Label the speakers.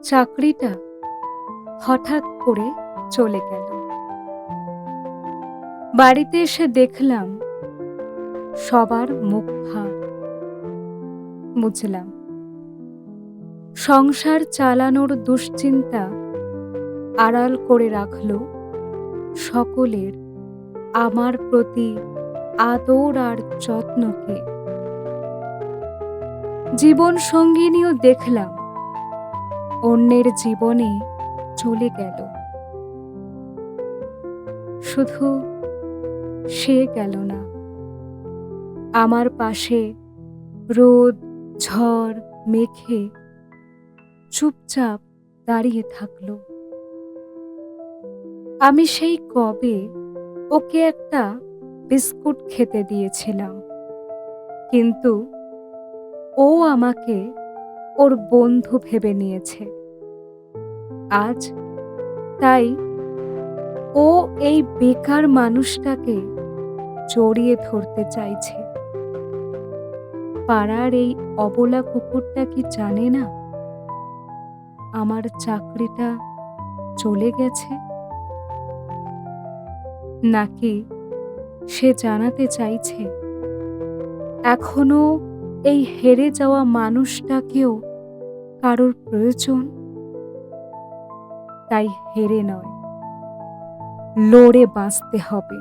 Speaker 1: চাকরিটা হঠাৎ করে চলে গেল। বাড়িতে এসে দেখলাম সবার মুখ ভার। বুঝলাম সংসার চালানোর দুশ্চিন্তা আড়াল করে রাখল সকলের আমার প্রতি আদর আর যত্নকে। জীবন সঙ্গিনীও দেখলাম অন্যের জীবনে চলে গেল। শুধু সে গেল না, আমার পাশে রোদ ঝড় মেঘে চুপচাপ দাঁড়িয়ে থাকলো। আমি সেই কবে ওকে একটা বিস্কুট খেতে দিয়েছিলাম, কিন্তু ও আমাকে ওর বন্ধু ভেবে নিয়েছে। আজ তাই ও এই বেকার মানুষটাকে জড়িয়ে ধরতে চাইছে। পাড়ার এই অবলা কুকুরটা কি জানে না আমার চাকরিটা চলে গেছে? নাকি সে জানাতে চাইছে এখনো এই হেরে যাওয়া মানুষটাকেও কারোর প্রয়োজন? তাই হেরে নয়, লড়ে বাঁচতে হবে।